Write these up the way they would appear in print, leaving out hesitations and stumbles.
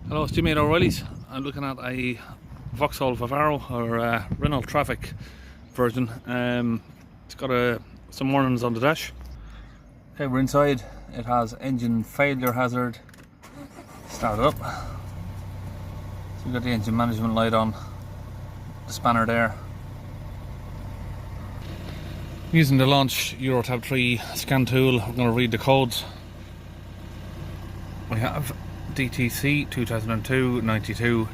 Hello, it's Jimmy at O'Reilly's. I'm looking at a Vauxhall Vivaro or Renault Trafic version. It's got some warnings on the dash. Okay, we're inside. It has engine failure hazard. Start it up. So we've got the engine management light on, the spanner there. Using the launch Eurotab 3 scan tool, we're going to read the codes. We have DTC200292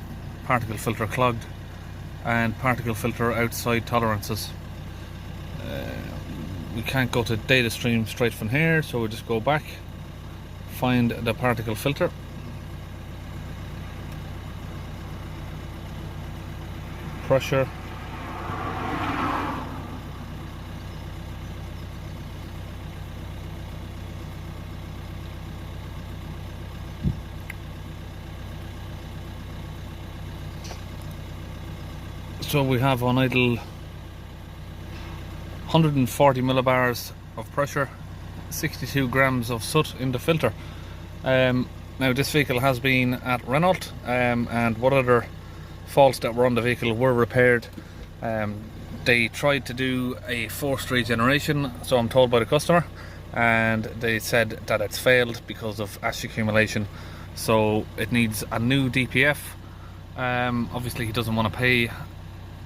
particle filter clogged and particle filter outside tolerances. We can't go to data stream straight from here, so we'll just go back, find the particle filter, pressure, so we have on idle 140 millibars of pressure, 62 grams of soot in the filter. Now this vehicle has been at Renault, and what other faults that were on the vehicle were repaired. They tried to do a forced regeneration, so I'm told by the customer, and they said that it's failed because of ash accumulation, so it needs a new DPF. Obviously he doesn't want to pay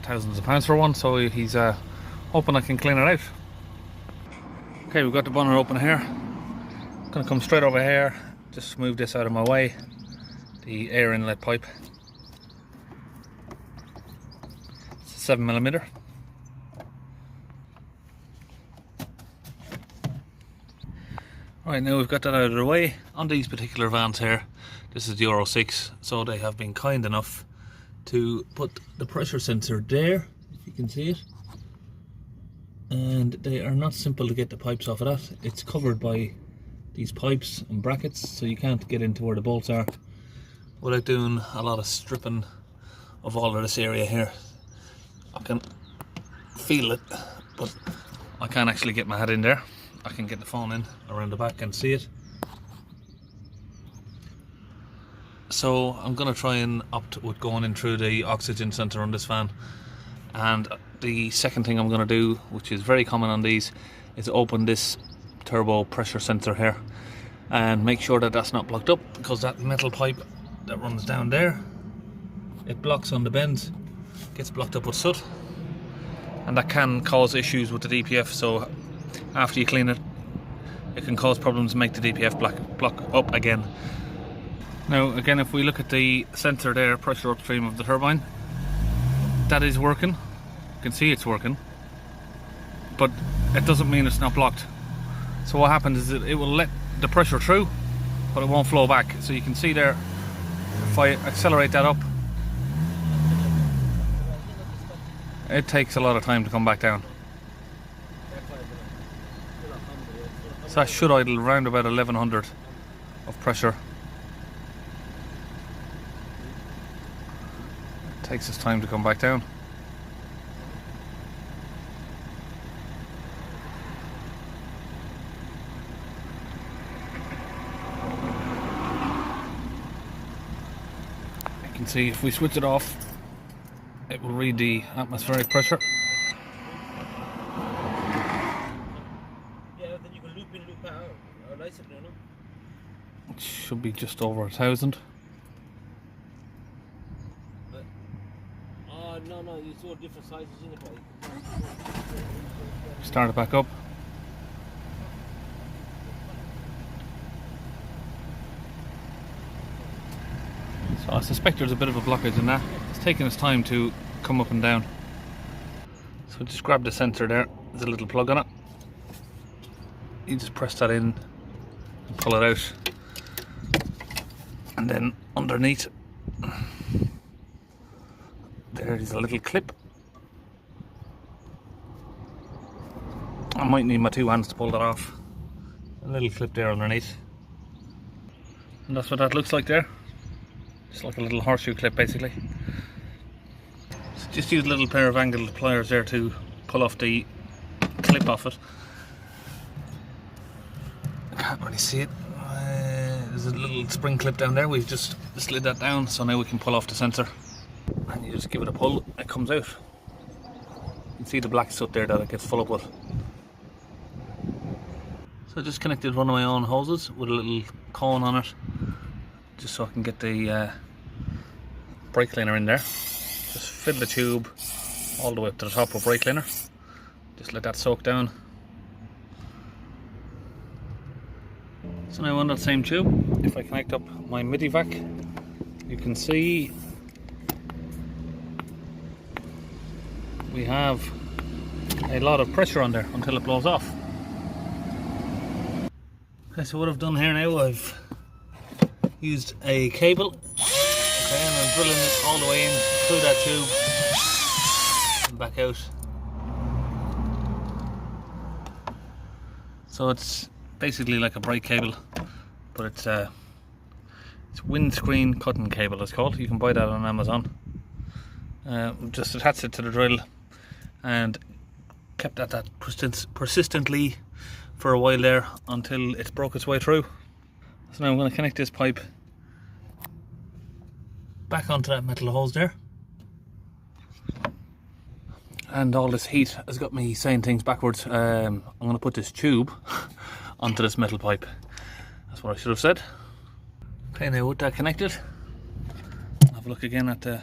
thousands of pounds for one, so he's hoping I can clean it out. Okay, we've got the bonnet open here. I'm gonna come straight over here, just move this out of my way, the air inlet pipe. It's a 7mm. Right, now we've got that out of the way. On these particular vans here, this is the Euro 6, so they have been kind enough to put the pressure sensor there, if you can see it. And they are not simple to get the pipes off of that. It's covered by these pipes and brackets, so you can't get into where the bolts are without doing a lot of stripping of all of this area here. I can feel it, but I can't actually get my head in there. I can get the phone in around the back and see it. So I'm going to try and opt with going in through the oxygen sensor on this van. And the second thing I'm going to do, which is very common on these, is open this turbo pressure sensor here and make sure that that's not blocked up, because that metal pipe that runs down there, it blocks on the bends, gets blocked up with soot, and that can cause issues with the DPF. So after you clean it, it can cause problems and make the DPF block up again. Now again, if we look at the sensor there, pressure upstream of the turbine, that is working. You can see it's working, but it doesn't mean it's not blocked. So what happens is that it will let the pressure through, but it won't flow back. So you can see there, if I accelerate that up, it takes a lot of time to come back down. So that should idle around about 1100 of pressure. It takes its time to come back down. You can see if we switch it off, it will read the atmospheric pressure. Yeah, then you can loop in, loop out, or lights it, no? It should be just over 1000. No, you saw different sizes in the bike. Start it back up. So I suspect there's a bit of a blockage in that. It's taking its time to come up and down. So just grab the sensor there. There's a little plug on it. You just press that in and pull it out. And then underneath, there is a little clip. I might need my two hands to pull that off. A little clip there underneath. And that's what that looks like there. Just like a little horseshoe clip basically. So just use a little pair of angled pliers there to pull off the clip off it. can't really see it. There's a little spring clip down there. We've just slid that down, so now we can pull off the sensor. And you just give it a pull, it comes out. You can see the black soot there that it gets full up with. So I just connected one of my own hoses with a little cone on it, just so I can get the brake cleaner in there. Just fill the tube all the way up to the top with brake cleaner. Just let that soak down. So now on that same tube, if I connect up my MIDI vac, you can see we have a lot of pressure on there until it blows off. Okay, so what I've done here now, I've used a cable, okay, and I'm drilling it all the way in through that tube and back out. So it's basically like a brake cable, but it's windscreen cutting cable, it's called. You can buy that on Amazon. Just attached it to the drill and kept at that persistently for a while there until it's broke its way through. So now I'm going to connect this pipe back onto that metal hose there. And all this heat has got me saying things backwards. I'm going to put this tube onto this metal pipe. That's what I should have said. Okay, now with that connected, have a look again at the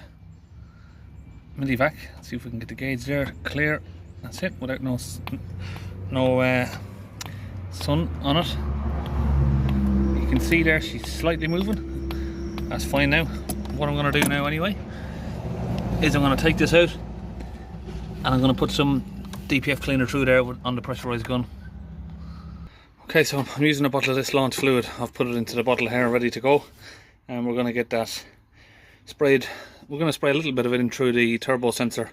MIDI vac. See if we can get the gauge there clear. That's it, without no sun on it. You can see there she's slightly moving. That's fine now. What I'm going to do now anyway is I'm going to take this out and I'm going to put some DPF cleaner through there on the pressurized gun. Okay, so I'm using a bottle of this launch fluid. I've put it into the bottle here ready to go, and we're going to get that sprayed. We're going to spray a little bit of it in through the turbo sensor,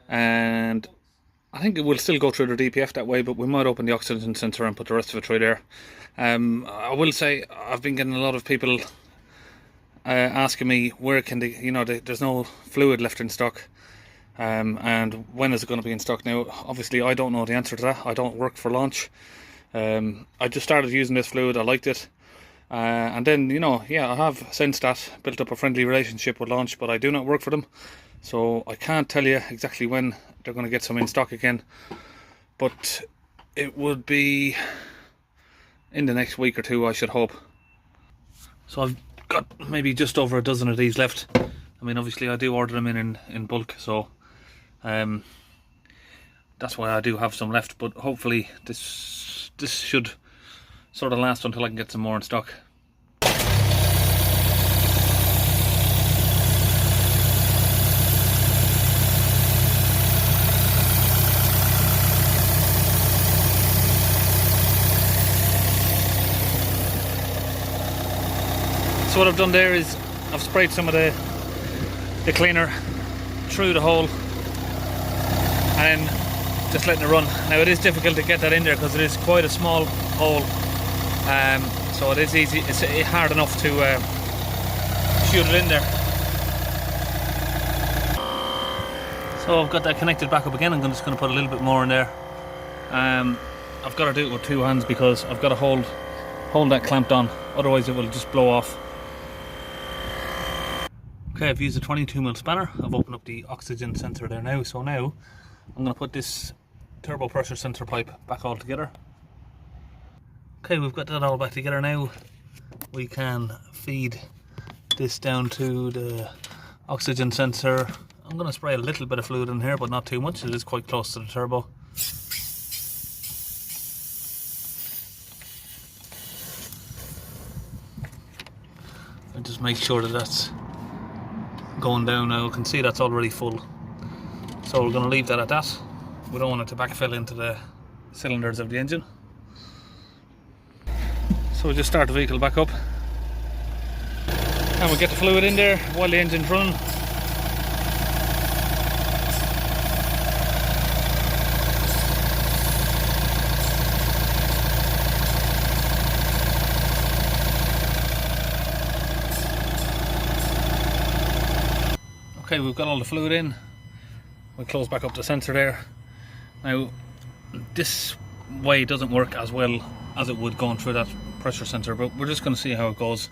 and I think it will still go through the DPF that way, but we might open the oxygen sensor and put the rest of it through there. I will say I've been getting a lot of people asking me where can they, there's no fluid left in stock, and when is it going to be in stock. Now obviously I don't know the answer to that. I don't work for Launch. I just started using this fluid, I liked it, and then I have since that built up a friendly relationship with Launch, but I do not work for them, so I can't tell you exactly when they're going to get some in stock again, but it would be in the next week or two, I should hope. So I've got maybe just over a dozen of these left. I mean, obviously I do order them in bulk, so that's why I do have some left, but hopefully this should sort of last until I can get some more in stock. So what I've done there is I've sprayed some of the cleaner through the hole and then just letting it run. Now it is difficult to get that in there because it is quite a small hole, so it is easy. It's hard enough to shoot it in there. So I've got that connected back up again. I'm just going to put a little bit more in there. I've got to do it with two hands because I've got to hold that clamped on, otherwise it will just blow off. Okay, I've used a 22mm spanner. I've opened up the oxygen sensor there now. So now I'm going to put this turbo pressure sensor pipe back all together. Okay, we've got that all back together now. We can feed this down to the oxygen sensor. I'm going to spray a little bit of fluid in here, but not too much. It is quite close to the turbo. And just make sure that that's going down now. You can see that's already full. So we're going to leave that at that. We don't want it to backfill into the cylinders of the engine. So we'll just start the vehicle back up. And we'll get the fluid in there while the engine's running. Okay, we've got all the fluid in. We'll close back up the sensor there. Now, this way doesn't work as well as it would going through that pressure sensor, but we're just going to see how it goes.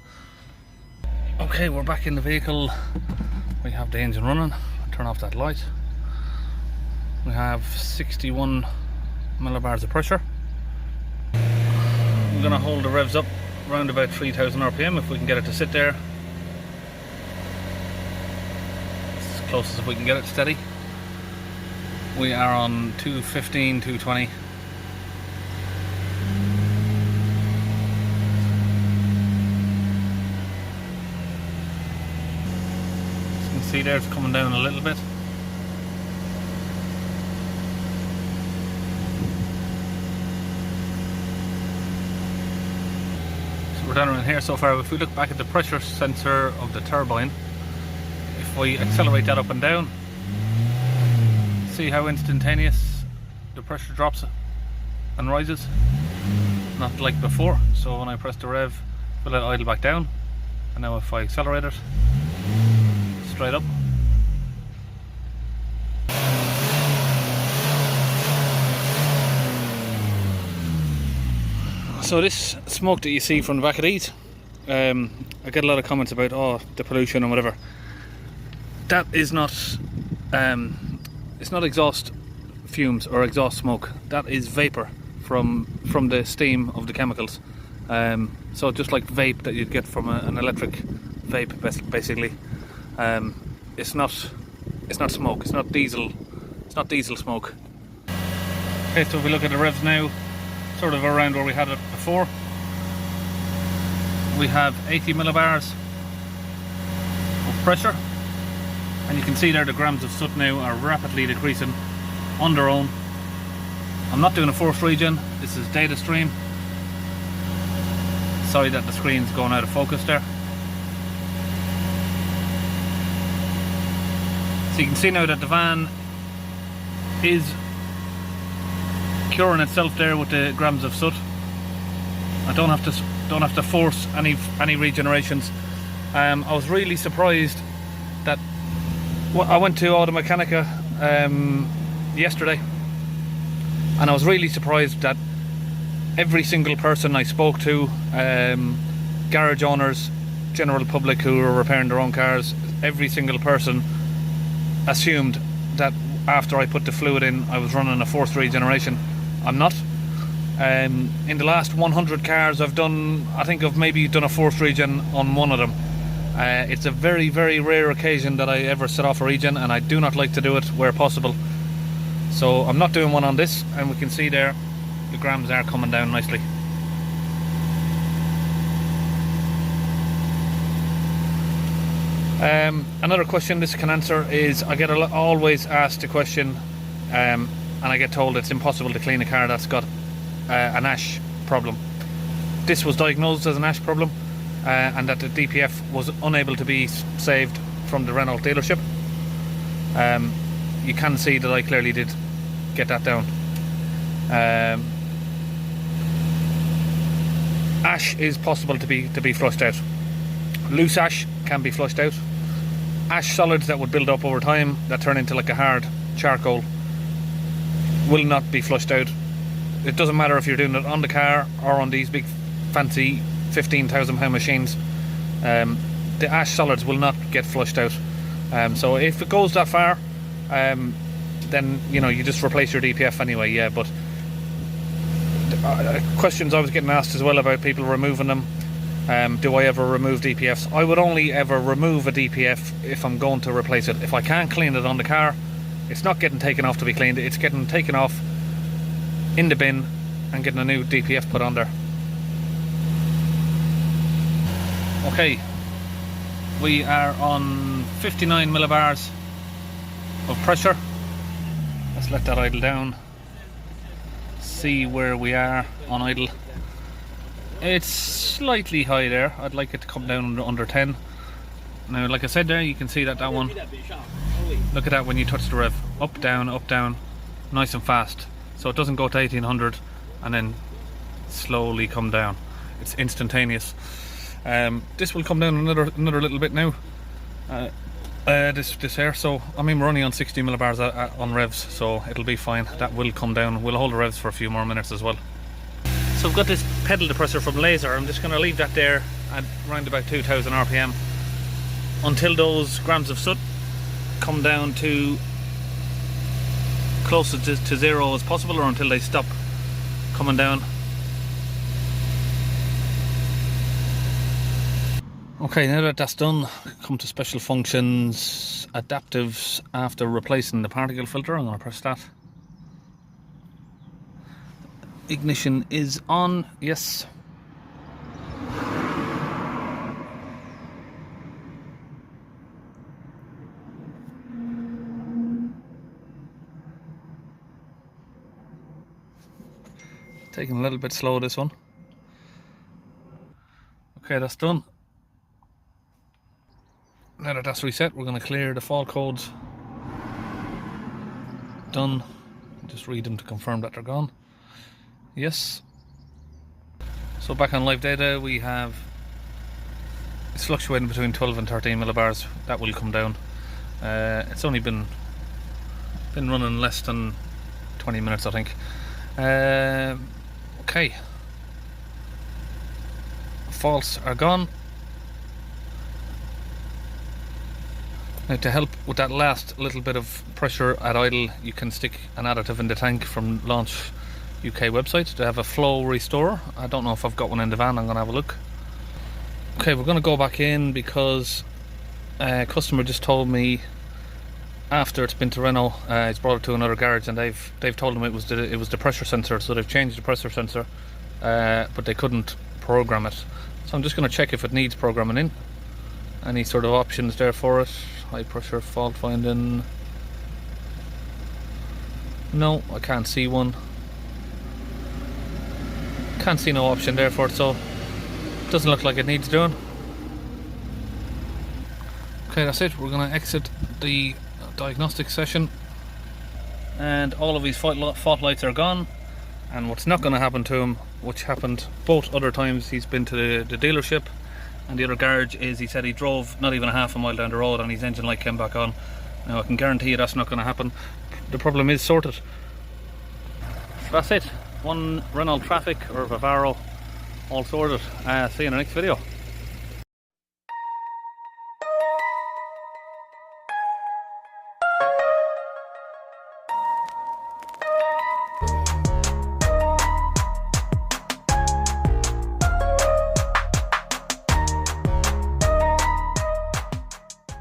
Okay, we're back in the vehicle. We have the engine running. Turn off that light. We have 61 millibars of pressure. I'm going to hold the revs up around about 3000 RPM if we can get it to sit there. As close as we can get it steady. We are on 215, 220. As you can see there, it's coming down a little bit. So we're down around here so far. If we look back at the pressure sensor of the turbine, if we accelerate that up and down, see how instantaneous the pressure drops and rises, not like before. So when I press the rev, we'll let it idle back down, and now if I accelerate it straight up, so this smoke that you see from the back of these, I get a lot of comments about, oh, the pollution and whatever. That is not it's not exhaust fumes or exhaust smoke. That is vapor from the steam of the chemicals. So just like vape that you'd get from an electric vape, basically. It's not smoke. It's not diesel. It's not diesel smoke. Okay, so if we look at the revs now, sort of around where we had it before. We have 80 millibars of pressure. And you can see there the grams of soot now are rapidly decreasing on their own. I'm not doing a forced regen, this is data stream. Sorry that the screen's going out of focus there. So you can see now that the van is curing itself there with the grams of soot. I don't have to force any regenerations. I was really surprised that I went to Auto Mechanica yesterday, and I was really surprised that every single person I spoke to, garage owners, general public who were repairing their own cars, every single person assumed that after I put the fluid in I was running a forced regeneration. I'm not. In the last 100 cars I've done, I think I've maybe done a forced regen on one of them. It's a very, very rare occasion that I ever set off a regen, and I do not like to do it where possible. So I'm not doing one on this, and we can see there the grams are coming down nicely. Another question this can answer is, I get always asked a question, and I get told it's impossible to clean a car that's got an ash problem. This was diagnosed as an ash problem. And that the DPF was unable to be saved from the Renault dealership. You can see that I clearly did get that down. Ash is possible to be flushed out. Loose ash can be flushed out. Ash solids that would build up over time, that turn into like a hard charcoal, will not be flushed out. It doesn't matter if you're doing it on the car or on these big fancy 15,000 pound machines. The ash solids will not get flushed out. So if it goes that far, then you just replace your DPF anyway. Yeah, but questions I was getting asked as well about people removing them. Do I ever remove DPFs? I would only ever remove a DPF if I'm going to replace it. If I can't clean it on the car, it's not getting taken off to be cleaned. It's getting taken off in the bin and getting a new DPF put on there. Okay, we are on 59 millibars of pressure. Let's let that idle down. See where we are on idle. It's slightly high there. I'd like it to come down under 10. Now, like I said there, you can see that one. Look at that when you touch the rev. Up, down, nice and fast. So it doesn't go to 1800 and then slowly come down. It's instantaneous. This will come down another little bit now. This here. So I mean, we're only on 60 millibars on revs, so it'll be fine. That will come down. We'll hold the revs for a few more minutes as well. So I've got this pedal depressor from Laser. I'm just going to leave that there at around about 2000 RPM until those grams of soot come down to close to zero as possible, or until they stop coming down. Okay, now that that's done, come to special functions, adaptives. After replacing the particle filter, I'm going to press that. Ignition is on, yes. Taking a little bit slow, this one. Okay, that's done. Now that that's reset, we're going to clear the fault codes. Done. Just read them to confirm that they're gone. Yes. So back on live data, we have, it's fluctuating between 12 and 13 millibars. That will come down. It's only been running less than 20 minutes, I think. Okay. Faults are gone. Now, to help with that last little bit of pressure at idle, you can stick an additive in the tank from Launch UK website. They have a flow restorer. I don't know if I've got one in the van. I'm going to have a look. Okay, we're going to go back in because a customer just told me after it's been to Renault, it's brought it to another garage, and they've told him it was the pressure sensor. So they've changed the pressure sensor, but they couldn't program it. So I'm just going to check if it needs programming in. Any sort of options there for it? High pressure fault finding. No, I can't see one. Can't see no option there for it, so it doesn't look like it needs doing. Okay, that's it. We're going to exit the diagnostics session, and all of these fault lights are gone. And what's not going to happen to him, which happened both other times he's been to the dealership and the other garage, is he said he drove not even a half a mile down the road and his engine light came back on. Now I can guarantee you that's not going to happen. The problem is sorted. That's it. One Renault Trafic or Vivaro all sorted. See you in the next video.